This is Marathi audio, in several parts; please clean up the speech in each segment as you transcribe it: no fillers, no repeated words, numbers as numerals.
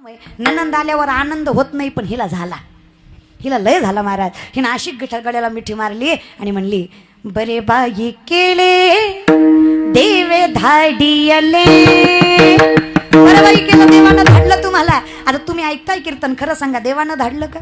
ननंद आल्यावर आनंद होत नाही, पण हिला झाला, हिला लय झाला महाराज. हिनं अशी गड्याला मिठी मारली आणि म्हणली, बरे बाई केले देवे धाडियले. बरं बाई केलं, देवानं धाडलं तुम्हाला. आता तुम्ही ऐकताय कीर्तन, खरं सांगा देवानं धाडलं का?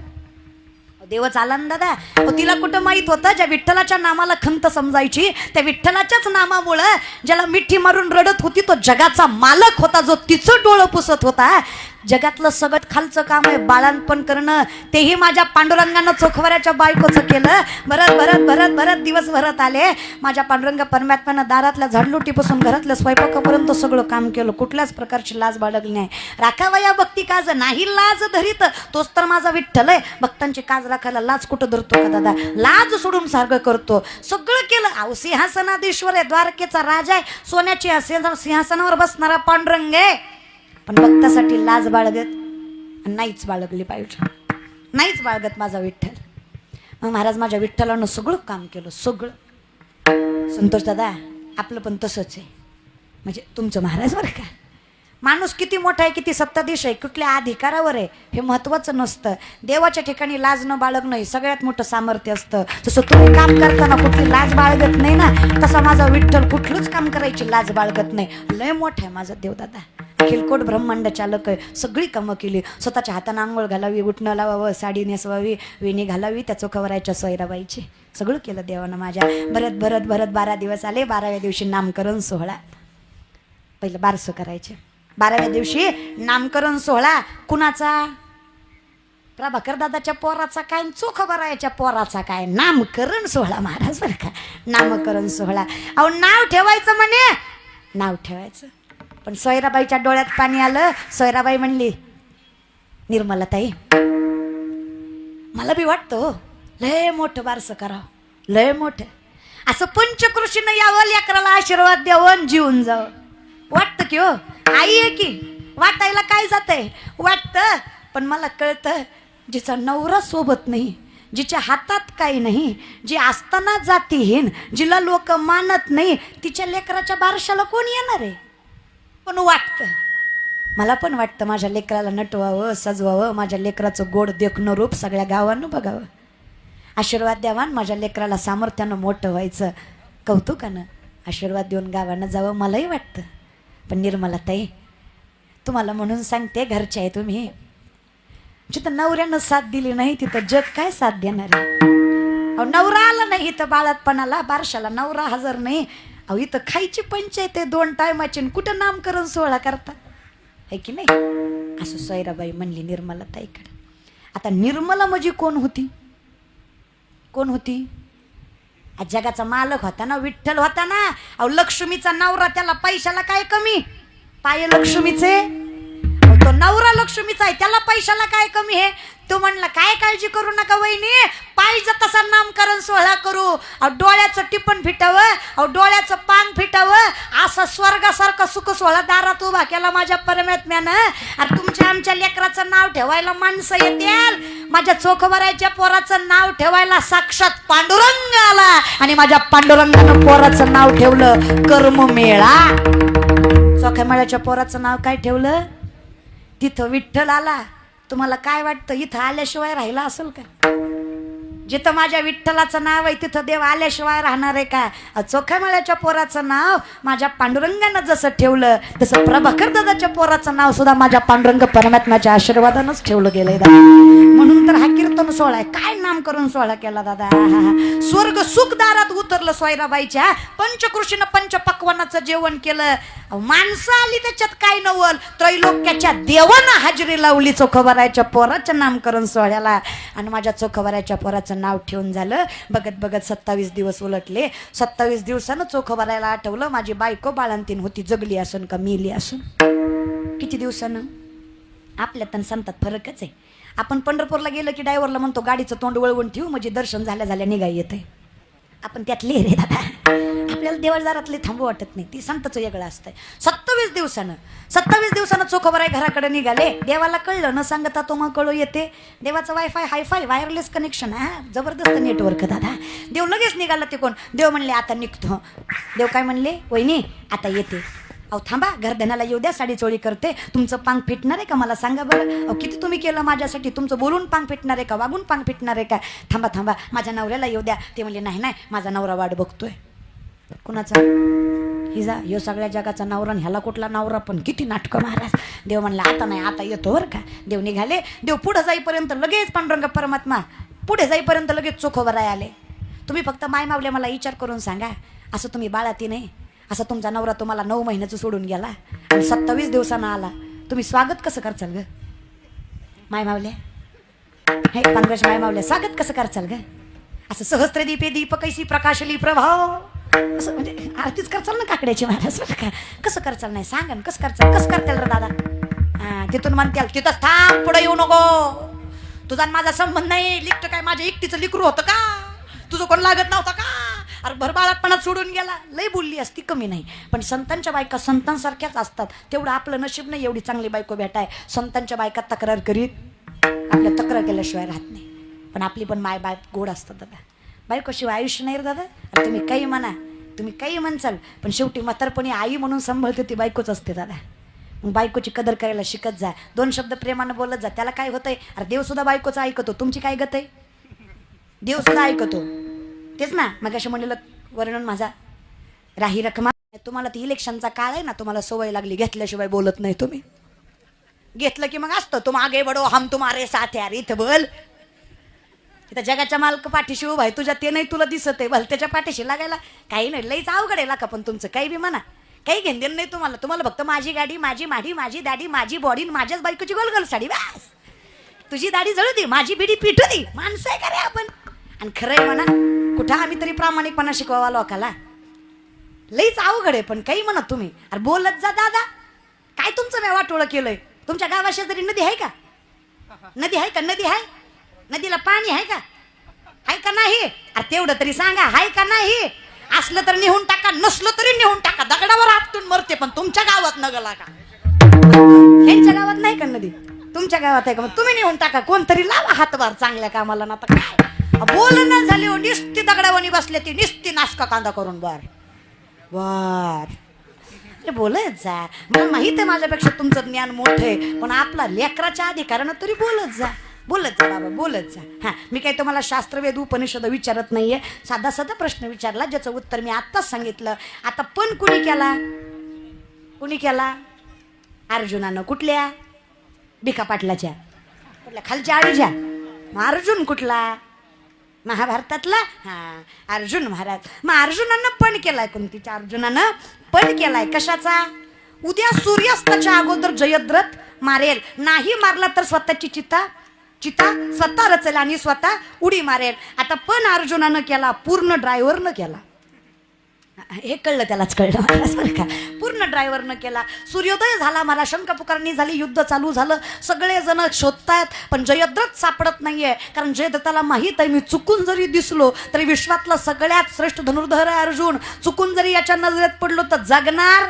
देवच आला ना दादा. तिला कुठं माहित होतं, ज्या विठ्ठलाच्या नामाला खंत समजायची, त्या विठ्ठलाच्याच नामामुळं ज्याला मिठी मारून रडत होती तो जगाचा मालक होता, जो तिचं डोळं पुसत होता. जगातलं सगळं खालचं काम आहे बाळांपण करणं, तेही माझ्या पांडुरंगानं चोखवऱ्याच्या बायकोचं केलं. भरत भरत भरत भरत दिवस भरत आले. माझ्या पांडुरंग परमात्म्यानं दारातल्या झाडलोटीपासून घरातल्या स्वयंपाकापर्यंत सगळं काम केलं. कुठल्याच प्रकारची लाज बाळगली नाही. राखावया भक्ती काज नाही लाज धरीत, तोच तर माझा विठ्ठल आहे. भक्तांची काज राखायला लाज कुठं धरतो का दादा? लाज सोडून सारखं करतो. सगळं केलं. अहो सिंहासनाधीश्वर आहे, द्वारकेचा राजा आहे, सोन्याची असेल सिंहासनावर बसणारा पांडुरंग आहे. पण भक्तासाठी लाज बाळगत नाहीच, बाळगली पाहिजे, नाहीच बाळगत माझा विठ्ठल. मग महाराज माझ्या विठ्ठलानं सगळं काम केलं, सगळं. संतोष दादा आपलं पण तसंच आहे, म्हणजे तुमचं महाराज बरं का. माणूस किती मोठा आहे, किती सत्ताधीश आहे, कुठल्या अधिकारावर आहे हे महत्त्वाचं नसतं. देवाच्या ठिकाणी लाज न बाळगणं हे सगळ्यात मोठं सामर्थ्य असतं. जसं तुम्ही काम करताना कुठली लाज बाळगत नाही ना, तसा माझा विठ्ठल कुठलंच काम करायची लाज बाळगत नाही. लय मोठा आहे माझा देवदादा, अखिलकोट ब्रह्मांड चालक आहे. सगळी कामं केली. स्वतःच्या हाताने आंघोळ घालावी, उठणं लावावं, साडी नेसवावी, वेणी घालावी, त्या चोखवरायच्या सोयराबाईची सगळं केलं देवानं माझ्या. भरत भरत भरत 12 दिवस आले. 12व्या दिवशी नामकरण सोहळा. पहिलं बारसं करायचे. 12व्या दिवशी नामकरण सोहळा. कुणाचा? प्रभाकर दादाच्या पोराचा काय, चोखवरायच्या पोराचा काय. नामकरण सोहळा महाराज बरं का, नामकरण सोहळा. अहो नाव ठेवायचं म्हणे, नाव ठेवायचं. पण सोयराबाईच्या डोळ्यात पाणी आलं. सोयराबाई म्हणली, निर्मलाताई मला बी वाटतं लय मोठं बारसं करावं, लय मोठं असं पंचकृषीनं यावं, लेकराला आशीर्वाद द्यावं, जीवन जावं. वाटतं की हो, आई आहे की, वाटायला काय जातंय, वाटतं. पण मला कळतं, जिचा नवरा सोबत नाही, जिच्या हातात काही नाही, जी असताना जातीहीन, जिला लोक मानत नाही, तिच्या लेकराच्या बारशाला कोण येणार आहे? पण वाटतं, मला पण वाटतं माझ्या लेकराला नटवावं, सजवावं, माझ्या लेकराचं गोड देखणं रूप सगळ्या गावानं बघावं, आशीर्वाद द्यावा, माझ्या लेकराला सामर्थ्यानं मोठं व्हायचं, कौतुकानं आशीर्वाद देऊन गावानं जावं, मलाही वाटतं. पण निर्मलाताई तुम्हाला म्हणून सांगते, घरचे आहे तुम्ही, जिथं नवऱ्यानं साथ दिली नाही तिथं जग काय साथ देणार आहे? अहो नवरा आला नाही इथं बाळातपणाला, बारशाला नवरा हजर नाही. अहो इथं खायची पंचायत आहे 2 टायमाची, कुठं नामकरण सोहळा करता आहे की नाही? असं सोयराबाई म्हणली निर्मलाताईकडे. आता निर्मला म्हणजे कोण होती? कोण होती? जगाचा मालक होता ना, विठ्ठल होता ना. अहो लक्ष्मीचा नवरा, त्याला पैशाला काय कमी? पाय लक्ष्मीचे, तो नवरा लक्ष्मीचा आहे, त्याला पैशाला काय कमी आहे? तो म्हणला काय काळजी करू नका वहिनी, पाहिजे तसा नामकरण सोहळा करू. अहो डोळ्याचं टिपण फिटावं, अहो डोळ्याचं पांग फिटावं, असं स्वर्गासारखं सुख सोहळा दारात उभा केला माझ्या परमात्म्यानं. आणि तुमच्या आमच्या लेकराचं नाव ठेवायला माणसं येतील, माझ्या चोखवरायच्या पोराचं नाव ठेवायला साक्षात पांडुरंग आला. आणि माझ्या पांडुरंगानं पोराचं नाव ठेवलं कर्ममेळा. चोखमेळ्याच्या पोराचं नाव काय ठेवलं? तिथं विठ्ठल आला. तुम्हाला काय वाटतं इथं आल्याशिवाय राहिला असेल का? जिथं माझ्या विठ्ठलाचं नाव आहे तिथं देव आल्याशिवाय राहणार आहे का? चोखामेळ्याच्या पोराचं नाव माझ्या पांडुरंगानं जसं ठेवलं, तसं प्रभाकर दादाच्या पोराचं नाव सुद्धा माझ्या पांडुरंग परमात्म्याच्या आशीर्वादानंच ठेवलं गेलंय दादा. म्हणून तर हा कीर्तन सोहळा आहे. काय नामकरण सोहळा केला दादा. स्वर्ग सुख दारात उतरलं सोयराबाईच्या. पंचकृषीनं पंचपक्वानाचं जेवण केलं. माणसं आली त्याच्यात काय नवल, त्रैलोक्याच्या देवानं हाजरी लावली चोखवरायच्या पोराच्या नामकरण सोहळ्याला. आणि माझ्या चोखवरायच्या पोराचं नाव ठेवून झालं. बघत बघत 27 दिवस उलटले. 27 दिवसानं चोखवरायला आठवलं माझी बायको बाळंतीण होती, जगली असून का मेली असून. किती दिवसानं? आपल्यात आणि संतात फरकच आहे. आपण पंढरपूरला गेलं की ड्रायव्हरला म्हणतो गाडीचं तोंड वळवून ठेवू, म्हणजे दर्शन झाल्या झाल्या निघाय येते. आपण त्यातले रे दादा, आपल्याला देवळदारातले थांबू वाटत नाही, ती संतचं वेगळं असतंय. 27 दिवसानं चोखवराय घराकडे निघाले. देवाला कळलं न सांगता तो मग कळू येते. देवाचं वायफाय हायफाय वायरलेस कनेक्शन आहे, जबरदस्त नेटवर्क दादा. देव लगेच निघाला. ते कोण? देव म्हणले आता निघतो. देव काय म्हणले? वहिनी आता येते. अहो थांबा, घरधनाला येऊ द्या, साडी चोळी करते. तुमचं पांग फिटणार आहे का मला सांगा बरं. अहो किती तुम्ही केलं माझ्यासाठी. तुमचं बोलून पांग फिटणार आहे का, वागून पांग फिटणार आहे का. थांबा थांबा, माझ्या नवऱ्याला येऊ द्या. ते म्हणले नाही नाही, माझा नवरा वाट बघतोय. कुणाचा? हिजा. ह्यो सगळ्या जगाचा नवरा, ह्याला कुठला नवरा. पण किती नाटकं महाराज. देव म्हणला आता नाही, आता येतो बरं का. देव निघाले. देव पुढे जाईपर्यंत लगेच पांडुरंग परमात्मा पुढे जाईपर्यंत लगेच चोखोबराय आले. तुम्ही फक्त माय मावले मला विचार करून सांगा, असं तुम्ही बाळाती नाही, असं तुमचा नवरा तुम्हाला 9 महिन्याचं सोडून गेला आणि 27 दिवसानं आला, तुम्ही स्वागत कसं करचाल ग माय मावले. हे पंकज माय मावले, स्वागत कसं करचाल ग. असं सहस्त्र दीपे दीप कैसी प्रकाशली प्रभाव, असं म्हणजे आरतीच करचाल ना काकड्याची महाराज. कसं करचाल नाही सांगा ना, कसं करचाल. कसं करताल रे दादा. तिथून म्हणताल तिथंच थांब, पुढे येऊ नको, तुझा माझा संबंध नाही. लिखत काय माझ्या एकटीचं लिकरू होतं का, तुझं कोण लागत नव्हतं का. अरे भरबाळातपणात सोडून गेला. लई बोलली असती, कमी नाही. पण संतांच्या बायका संतांसारख्याच असतात. तेवढं आपलं नशीब नाही एवढी चांगली बायको भेटाय. संतांच्या बायका तक्रार करीत आपल्या तक्रार केल्याशिवाय राहत नाही. पण आपली पण माय बाय गोड असतात दादा. बायकोशिवाय आयुष्य नाही रे दादा. अरे तुम्ही काही म्हणा, तुम्ही काही म्हणचाल, पण शेवटी म्हातारपणी आई म्हणून सांभाळते ती बायकोच असते दादा. मग बायकोची कदर करायला शिकत जा. 2 शब्द प्रेमानं बोलत जा. त्याला काय होतंय. अरे देव सुद्धा बायकोचं ऐकतो. तुमची काय गत आहे. देव सुद्धा ऐकतो. तेच ना मग अशा म्हणलेलं वर्णन माझा राही रखमा. तुम्हाला ती इलेक्शनचा काळ आहे ना, तुम्हाला सवय लागली, घेतल्याशिवाय बोलत नाही तुम्ही. घेतलं की मग असतं तुम आगे बढो हम तुम्हारे साथ यार. इथं बोल, इथं जगाच्या मालक पाठीशी उभा आहे तुझ्या, ते नाही तुला दिसत आहे. भलत्याच्या पाठीशी लागायला काही नाही. लईच अवघड आहे का. पण तुमचं काही बी म्हणा, काही घेणदेण नाही तुम्हाला. तुम्हाला फक्त माझी गाडी, माझी माडी, माझी दाढी, माझी बॉडी, माझ्याच बायकोची गोलगोल साडी, बस. तुझी दाढी जळू दे, माझी बिडी पिटू दे. माणसं आहे का रे आपण. आणि खरंय म्हणा, कुठं आम्ही तरी प्रामाणिकपणा शिकवावा लोकाला. लईच अवघड आहे. पण काही म्हणत तुम्ही. अरे बोलत जा दादा. काय तुमचं मी वाटोळं केलंय. तुमच्या गावाशेजारी नदी आहे का. नदी आहे का. नदी आहे. नदीला पाणी आहे का. आहे का नाही. अरे तेवढं तरी सांगा, आहे का नाही. असलं तर निहून टाका, नसलं तरी निहून टाका. दगडावर आपटून मरते, पण तुमच्या गावात नगला का. यांच्या गावात नाही का नदी, तुमच्या गावात आहे का. मग तुम्ही निहून टाका. कोणतरी लावा हातभार चांगल्या कामाला. ना तर काय बोलणं झाली हो. निस्ती दगडावणी बसले ती, निस्ती नासका कांदा करून बर बर बोलत जा. मला माहित आहे माझ्यापेक्षा तुमचं ज्ञान मोठं आहे, पण आपला लेकराच्या अधिकारानं तरी बोलत जा. बोलत जा बाबा, बोलत जा. हां, मी काही तुम्हाला शास्त्रवेद उपनिषद विचारत नाहीये. साधा साधा प्रश्न विचारला, ज्याचं उत्तर मी आत्ताच सांगितलं. आता पण कुणी केला. कुणी केला. अर्जुनानं. कुठल्या. भिका पाटलाच्या. कुठल्या खालच्या आळीच्या. मग अर्जुन कुठला. महाभारतातला. हा, अर्जुन महाराज. मग अर्जुनानं पण केलाय. कोणतीच्या अर्जुनानं पण केलाय. कशाचा. उद्या सूर्यास्ताच्या अगोदर जयद्रथ मारेल. नाही मारला तर स्वतःची चिता स्वतः रचेल आणि स्वतः उडी मारेल. आता पण अर्जुनानं केला, पूर्ण ड्रायव्हरनं केला. हे कळलं, त्यालाच कळलं बरं का. पूर्ण ड्रायव्हरनं केला. सूर्योदय झाला, मला शंका पुकारणी झाली, युद्ध चालू झालं. सगळेजण शोधतायत, पण जयद्रथ सापडत नाहीये. कारण जयद्रथाला माहीत आहे, मी चुकून जरी दिसलो तरी विश्वातला सगळ्यात श्रेष्ठ धनुर्धर आहे अर्जुन. चुकून जरी याच्या नजरेत पडलो तर जगणार.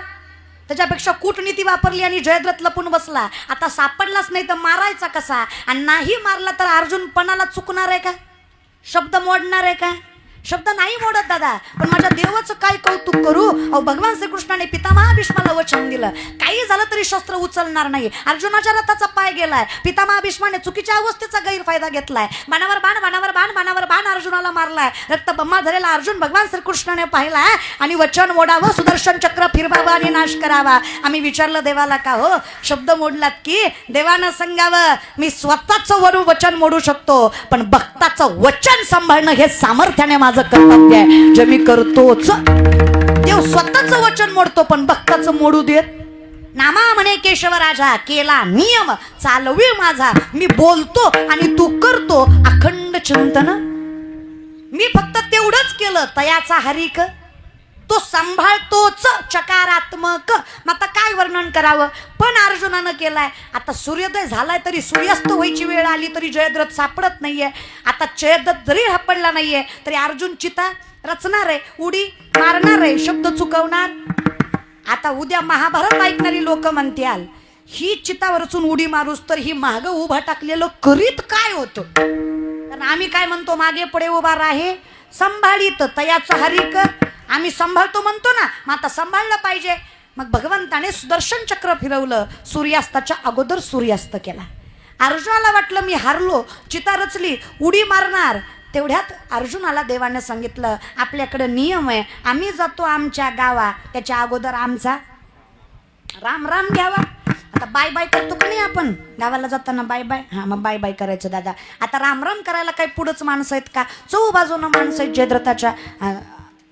त्याच्यापेक्षा कूटनीती वापरली आणि जयद्रथ लपून बसला. आता सापडलाच नाही तर मारायचा कसा. आणि नाही मारला तर अर्जुन पणाला चुकणार आहे का. शब्द मोडणार आहे का. शब्द नाही मोडत दादा. पण माझ्या देवाचं काय कौतुक करू. अहो भगवान श्रीकृष्णाने पितामहा भीष्माला वचन दिलं, काही झालं तरी शस्त्र उचलणार नाही. अर्जुनाच्या रथाचा पाय गेलाय. पितामहा भीष्माने चुकीच्या अवस्थेचा गैरफायदा घेतलाय. बाणावर बाण, बाणावर बाण, बाणावर बाण अर्जुनाला मारलाय. रक्त बम्मा झालेला अर्जुन भगवान श्रीकृष्णाने पाहिलाय आणि वचन मोडावं, सुदर्शन चक्र फिरवावं आणि नाश करावा. आम्ही विचारलं देवाला, का हो शब्द मोडलात की. देवानं सांगावं, मी स्वतःचं वचन मोडू शकतो, पण भक्ताचं वचन सांभाळणं हे सामर्थ्याने माझं कर्तव्य आहे, जे मी करतोच. देव स्वतःचं वचन मोडतो, पण भक्ताचं मोडू देत. नामा म्हणे केशव राजा, केला नियम चालवी माझा. मी बोलतो आणि तू करतो अखंड चिंतन. मी फक्त तेवढंच केलं, तयाचा हरिक तो सांभाळतोच चकारात्मक. मग आता काय वर्णन करावं. पण अर्जुनानं केलाय. आता सूर्योदय झालाय तरी सूर्यास्त व्हायची वेळ आली तरी जयद्रथ सापडत नाहीये. आता जयद्रथ जरी सापडला नाहीये तरी अर्जुन चिता रचणार आहे, उडी मारणार आहे, शब्द चुकवणार. आता उद्या महाभारत ऐकणारी लोक म्हणतील, ही चितावर रचून उडी मारूस तर ही मागं उभा टाकलेलं करीत काय होतं. कारण आम्ही काय म्हणतो, मागे पुढे उभा राहे संभाळीत तयाचं हरिक. आम्ही सांभाळतो म्हणतो ना, मग आता सांभाळलं पाहिजे. मग भगवंताने सुदर्शन चक्र फिरवलं, सूर्यास्ताच्या अगोदर सूर्यास्त केला. अर्जुनाला वाटलं मी हारलो, चिता रचली, उडी मारणार. तेवढ्यात अर्जुनाला देवाने सांगितलं आपल्याकडे नियम आहे, आम्ही जातो आमच्या गावा, त्याच्या अगोदर आमचा राम राम घ्यावा. आता बाय बाय करतो का नाही आपण गावाला जाताना, बाय बाय, हां मग बाय बाय करायचं दादा. आता राम राम करायला काही पुढंच माणसं आहेत का? चौबाजूनं माणसं आहेत जयद्रथाच्या,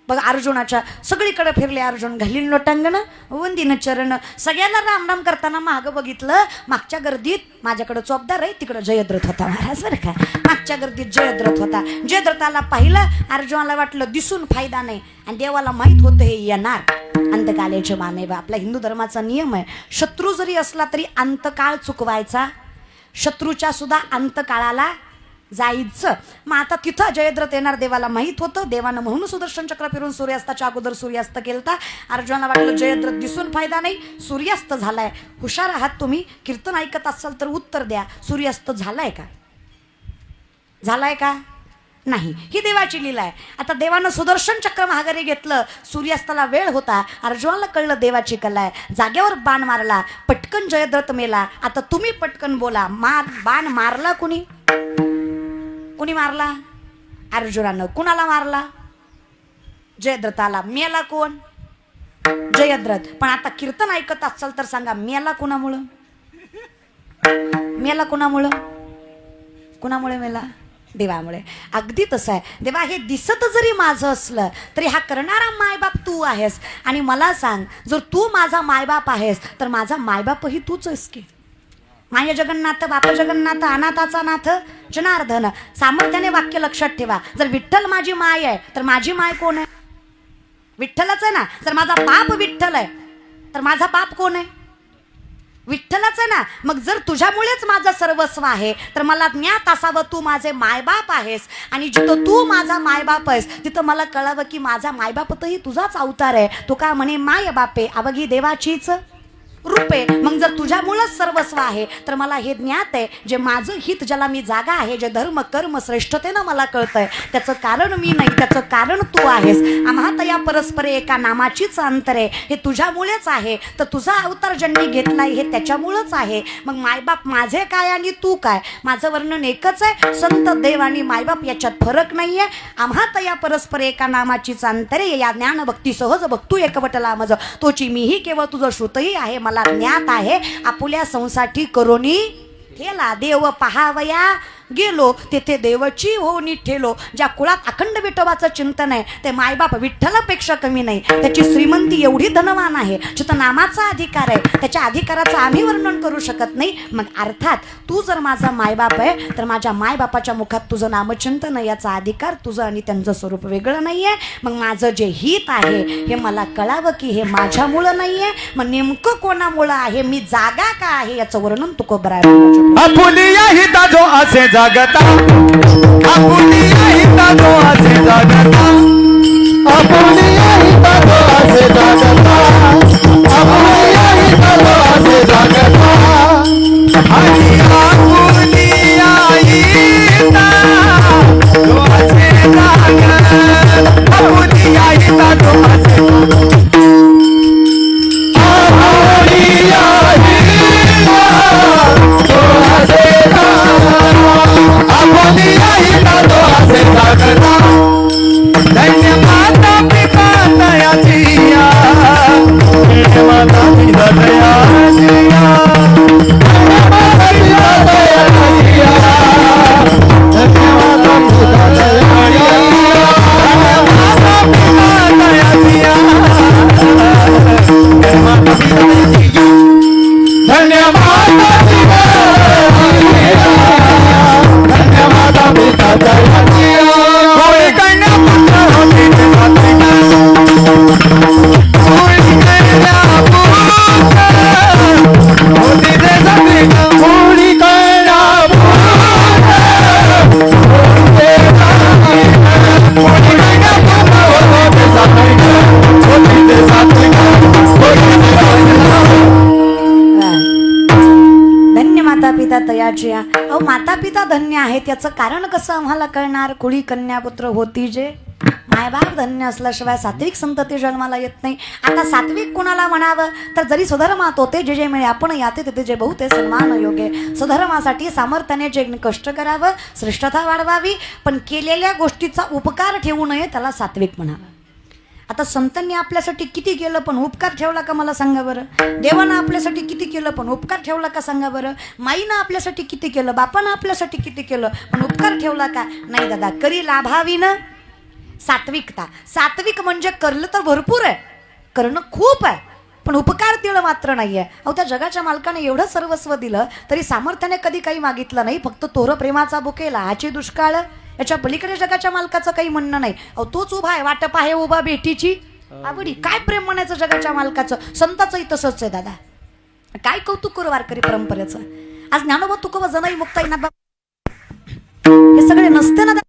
बघ अर्जुनाच्या. सगळीकडे फिरले अर्जुन, घालीन लोटांगण वंदीन चरण. सगळ्यांना राम राम करताना मागं बघितलं, मागच्या गर्दीत माझ्याकडे चोपदार आहे, तिकडं जयद्रथ होता महाराज बरं का. मागच्या गर्दीत जयद्रथ होता. जयद्रथाला पाहिलं, अर्जुनाला वाटलं दिसून फायदा नाही, आणि देवाला माहीत होतं हे येणार. अंतकालेचे मामेवा, आपल्या हिंदू धर्माचा नियम आहे, शत्रू जरी असला तरी अंतकाळ चुकवायचा, शत्रूच्या सुद्धा अंतकाळाला जायचं. मग आता तिथं जयद्रथ येणार देवाला माहीत होतं. देवानं म्हणून सुदर्शन चक्र फिरून सूर्यास्ताच्या अगोदर सूर्यास्त केलता. अर्जुनाला वाटलं जयद्रथ दिसून फायदा नाही, सूर्यास्त झालाय. हुशार आहात तुम्ही, कीर्तन ऐकत असाल तर उत्तर द्या, सूर्यास्त झालाय का? झालाय का? नाही. ही देवाची लीला आहे. आता देवानं सुदर्शन चक्र महागारी घेतलं, सूर्यास्ताला वेळ होता. अर्जुनाला कळलं देवाची कला आहे, जाग्यावर बाण मारला, पटकन जयद्रथ मेला. आता तुम्ही पटकन बोला, बाण मारला कुणी? कुणी मारला? अर्जुनानं. कुणाला मारला? जयद्रथाला. मेला कोण? जयद्रथ. पण आता कीर्तन ऐकत असाल तर सांगा, मेला कुणामुळं? मेला कुणामुळं? कुणामुळे मेला? देवामुळे. अगदी तसं आहे. देवा हे दिसत जरी माझं असलं तरी हा करणारा मायबाप तू आहेस. आणि मला सांग, जर तू माझा मायबाप आहेस तर माझा मायबापही तूच आहेस की. माय जगन्नाथ बाप जगन्नाथ अनाथाचा नाथ जनार्दन. सामर्थ्याने वाक्य लक्षात ठेवा. जर विठ्ठल माझी माय आहे तर माझी माय कोण आहे? विठ्ठलच आहे ना. जर माझा बाप विठ्ठल आहे तर माझा बाप कोण आहे? विठ्ठलच आहे ना. मग जर तुझ्यामुळेच माझं सर्वस्व आहे तर मला ज्ञात असावं तू माझे मायबाप आहेस. आणि जिथं तू माझा मायबाप आहेस तिथं मला कळावं की माझा मायबापतही तुझाच अवतार आहे. तू का म्हणे माय बापे अवघी देवाचीच रूपे. मग जर तुझ्यामुळंच सर्वस्व आहे तर मला हे ज्ञात आहे, जे माझं हित ज्याला मी जागा आहे, जे धर्म कर्म श्रेष्ठतेनं मला कळतंय, त्याचं कारण मी नाही, त्याचं कारण तू आहेस. आम्हातया परस्परे एका नामाचीच अंतर आहे. हे तुझ्यामुळेच आहे. तर तुझा अवतार ज्यांनी घेतलाय हे त्याच्यामुळंच आहे. मग मायबाप माझे काय आणि तू काय? माझं वर्णन एकच आहे. संत देव आणि मायबाप याच्यात फरक नाही आहे. आम्हातया परस्परे एका नामाचीच अंतरे, या ज्ञान भक्ती सहज भक्तू एकवटला मज. तोची मीही केवळ तुझं श्रुतही आहे, मला ज्ञात आहे. आपुल्या संसाठी करोनी ठेला, देव पहावया गेलो तेथे देवची होऊनी ठेलो. ज्या कुळात अखंड विठोबाचं चिंतन आहे ते मायबाप विठ्ठलापेक्षा कमी नाही. त्याची श्रीमंती एवढी धनवान आहे, जिथं नामाचा अधिकार आहे, त्याच्या अधिकाराचं आम्ही वर्णन करू शकत नाही. मग अर्थात तू जर माझा मायबाप आहे तर माझ्या मायबापाच्या मुखात तुझं नामचिंतन याचा अधिकार तुझं आणि त्यांचं स्वरूप वेगळं नाही आहे. मग माझं जे हित आहे हे मला कळावं की हे माझ्यामुळं नाही आहे. मग नेमकं कोणामुळं आहे, मी जागा का आहे याचं वर्णन आपुलिया हिता जो असे जागता, आपुलिया हिता जो असे जागता, आपुलिया हिता जो असे जागता, आपुलिया हिता जो असे जागता, आणि आपुलिया हिता जो असे जागता, आपुलिया हिता जो असे अहो माता पिता धन्य आहेत. याचं कारण कसं आम्हाला कळणार? कुळी कन्यापुत्र होती जे मायबाप धन्य असल्याशिवाय सात्विक संतती जन्माला येत नाही. आता सात्विक कोणाला म्हणावं तर जरी सुधर्मात होते जे जे मिळे आपण याते तिथे जे बहुते सन्मान योगे. सुधर्मासाठी सामर्थ्याने जे कष्ट करावं, श्रेष्ठता वाढवावी, पण केलेल्या गोष्टीचा उपकार ठेवू नये त्याला सात्विक म्हणावं. आता संतांनी आपल्यासाठी किती केलं पण उपकार ठेवला का मला सांगा बरं. देवानं आपल्यासाठी किती केलं पण उपकार ठेवला का सांगा बरं. माईनं आपल्यासाठी किती केलं, बापानं आपल्यासाठी किती केलं पण उपकार ठेवला का नाही दादा. करी लाभावीनं सात्विकता. सात्विक म्हणजे करलं तर भरपूर आहे, करणं खूप आहे, पण उपकार दिलं मात्र नाहीये. अहो त्या जगाच्या मालकाने एवढं सर्वस्व दिलं तरी सामर्थ्याने कधी काही मागितलं नाही. फक्त तोर प्रेमाचा बुके लाहाची दुष्काळ, याच्या पलीकडे जगाच्या मालकाचं काही म्हणणं नाही. अहो तोच उभा आहे, वाटप आहे उभा भेटीची आवडी. काय प्रेम म्हणायचं जगाच्या मालकाचं. संताचंही तसंच आहे दादा. काय कौतुक करू वारकरी परंपरेचं. आज ज्ञानोबा तुकोबा जनाई मुक्ताई ना हे सगळे नसते ना.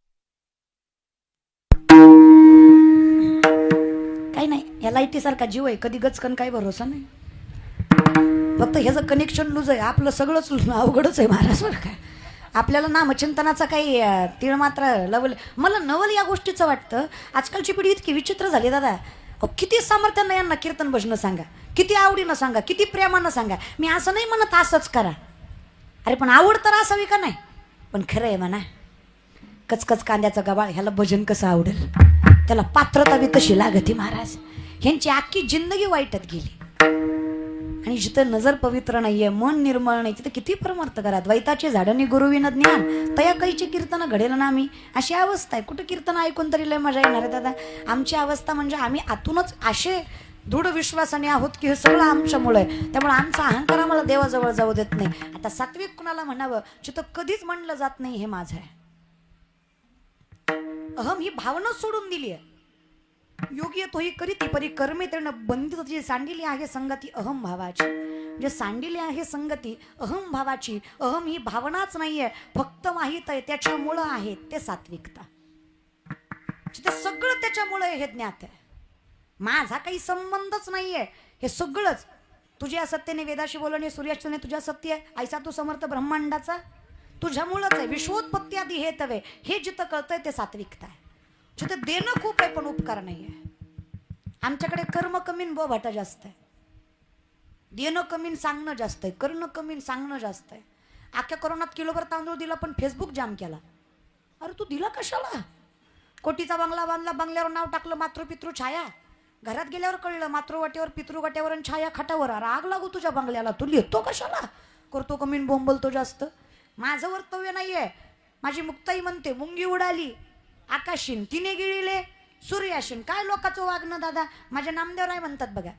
काही नाही, या लाईटी सारखा जीव आहे, कधी गचकन काही भरोसा नाही. फक्त ह्याचं कनेक्शन लूज आहे, आपलं सगळंच अवघडच आहे महाराज बरं काय. आपल्याला नामचिंतनाचा काही तीळ मात्र लवल. मला नवल या गोष्टीचं वाटतं आजकालची पिढी इतकी विचित्र झाली दादा. अहो किती सामर्थ्यानं यांना कीर्तन भजनं सांगा, किती आवडीनं सांगा, किती प्रेमानं सांगा. मी असं नाही म्हणत असंच करा, अरे पण आवड तर असावी का नाही. पण खरं आहे म्हणा, कचकच कांद्याचं गबाळ ह्याला भजन कसं आवडेल. त्याला पात्रता बी तशी लागती महाराज. ह्यांची अख्खी जिंदगी वाईटात गेली. आणि जिथं नजर पवित्र नाहीये, मन निर्मळ नाही, तिथं किती परमार्थ करा. द्वैताची झाडणी गुरुविन ज्ञान तया कैची कीर्तन घडेल ना मी. अशी अवस्था आहे. कुठं कीर्तन ऐकून तरी लय मजा येणार आहे दादा. आमची अवस्था म्हणजे आम्ही आतूनच असे दृढ विश्वासाने आहोत की हे सगळं आमच्यामुळे आहे. त्यामुळे आमचा अहंकार आम्हाला देवाजवळ जाऊ देत नाही. आता सात्विक कुणाला म्हणावं जिथं कधीच म्हणलं जात नाही हे माझं आहे. अहम ही भावना सोडून दिली आहे. योगी तोही करीती परी कर्मे त्यानं बंदित जी सांडिली आहे संगती अहम भावाची. जे सांडिली आहे संगती अहम भावाची. अहम ही भावनाच नाहीये, फक्त माहीत आहे त्याच्यामुळं आहे ते सात्विकता. ते सगळं त्याच्यामुळे हे ज्ञात आहे. माझा काही संबंधच नाहीये. हे सगळंच तुझ्या सत्तेने वेदाशी बोलणे, सूर्याने तुझ्या सत्य आहे, ऐसा तू समर्थ ब्रह्मांडाचा तुझ्यामुळंच आहे. विश्वोत्पत्ती आधी हे तवे हे जिथं कळतंय ते सात्विकता आहे. जिथं देणं खूप आहे पण उपकार नाही आहे. आमच्याकडे कर्म कमी बोभाटा जास्त आहे. देणं कमी सांगणं जास्त आहे, करणं कमी सांगणं जास्त आहे. अख्ख्या कोरोनात किलोभर तांदूळ दिला पण फेसबुक जाम केला. अरे तू दिला कशाला. कोटीचा बंगला बांधला, बंगल्यावर नाव टाकलं मातृपितृ छाया. घरात गेल्यावर कळलं मातृवाट्यावर पितृवाट्यावर आणि छाया खाटावर. अरे आग लागू तुझ्या बंगल्याला, तू लिहितो कशाला. करतो कमी बोंबलतो जास्त. माझं वर्तव्य नाहीये. माझी मुक्ताई म्हणते मुंगी उडाली आकाशीन तिने गिळिले सूर्याशीन. काय लोकांचं वागणं दादा. माझ्या नामदेव राय म्हणतात बघा,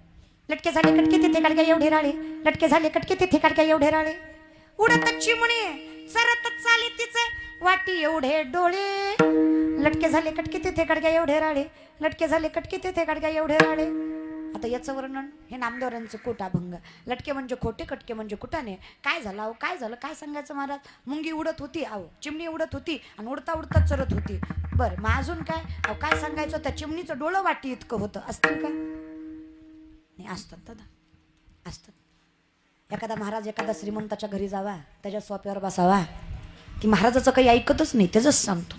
लटके झाले कटके तिथे काढक्या एवढे राळे, लटके झाले कटके तिथे काढक्या एवढे राळे, उडत चिमणी सरत चाली तिचे वाटी एवढे डोळे, लटके झाले कटके तिथे काढक्या एवढे राळे, लटके झाले कटके तिथे काढक्या एवढे राळे. आता याचं वर्णन हे नामदेवरांचं कोटाभंग. लटके म्हणजे खोटे, कटके म्हणजे कुटाने. काय झालं अहो, काय झालं, काय सांगायचं महाराज. मुंगी उडत होती अहो, चिमणी उडत होती आणि उडता उडता चरत होती. बरं मग अजून काय अहो, काय सांगायचं. त्या चिमणीचं डोळं वाटी इतकं होतं. असतील का नाही. असतात दादा, असतात. एखादा महाराज एखादा श्रीमंताच्या घरी जावा, त्याच्या सोप्यावर बसावा की महाराजाचं काही ऐकतच नाही, त्याचंच सांगतो.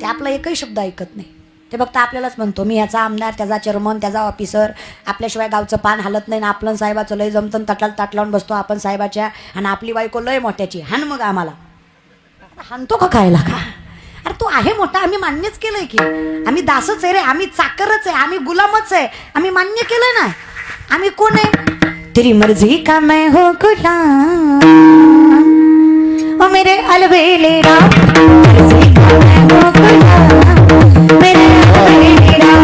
ते आपला एकही शब्द ऐकत नाही. ते फक्त आपल्यालाच म्हणतो मी याचा आमदार, त्याचा चेअरमन, त्याचा ऑफिसर. आपल्याशिवाय गावचं पान हालत नाही ना. आपलं साहेबाचं लय जमतं, ताटला ताट लावून बसतो आपण साहेबाच्या. आणि आपली बायको लय मोठ्याची. हान मग आम्हाला हाणतो का खायला का. अरे तो आहे मोठा, आम्ही मान्यच केलंय की. आम्ही दासच आहे रे, आम्ही चाकरच आहे, आम्ही गुलामच आहे. आम्ही मान्य केलंय ना. आम्ही कोण आहे. तेरी मर्जी का मैं हो गुलाम ओ मेरे अलबेले राम, मर्जी का मैं हो गुलाम मेरे अलबेले राम,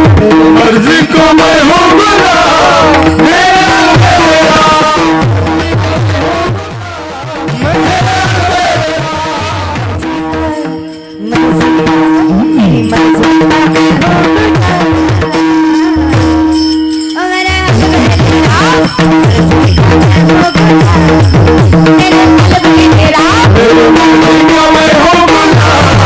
मर्जी को मैं हो गुलाम मेरे अलबेले राम, मेरी मर्जी का मैं हो गुलाम ओ मेरे अलबेले राम, मर्जी का मैं हो गुलाम मेरे अलबेले राम, मर्जी को मैं हो गुलाम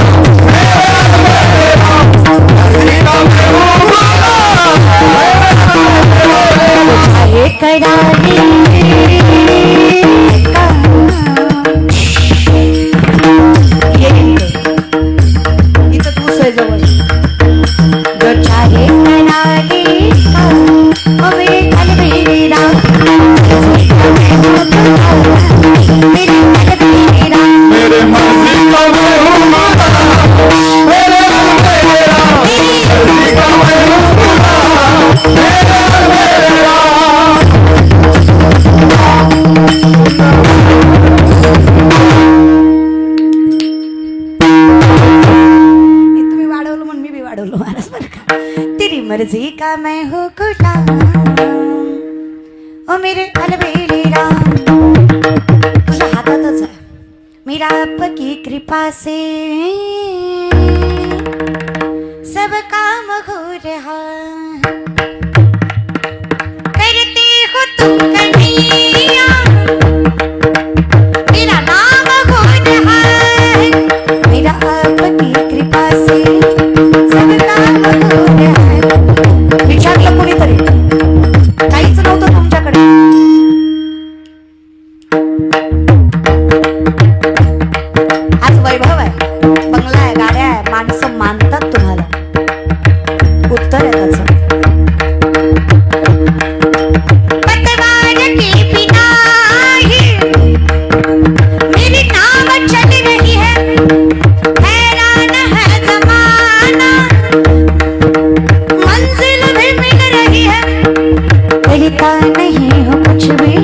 मर्जी का मैं हूँ गुलाम ओ मेरे अलबेली राम तुझ्या हातातच आहे मेरा आपकी कृपा से सब काम हो रहा करते हो तुम कन्हैया मेरा नाम हो रहा है मेरा आपकी कृपा से सब काम हो रहा है विचारलं कोणीतरी काहीच नव्हतं तुमच्याकडे आज वैभव आहे बंगला आहे गाड्या आहे माणसं मानतात तुम्हाला उत्तर आहे त्याचं पतवार के बिना ही मेरी नाव चल रही है हैरान है जमाना मंजिल भी मिल रही है कहता नहीं हो कुछ भी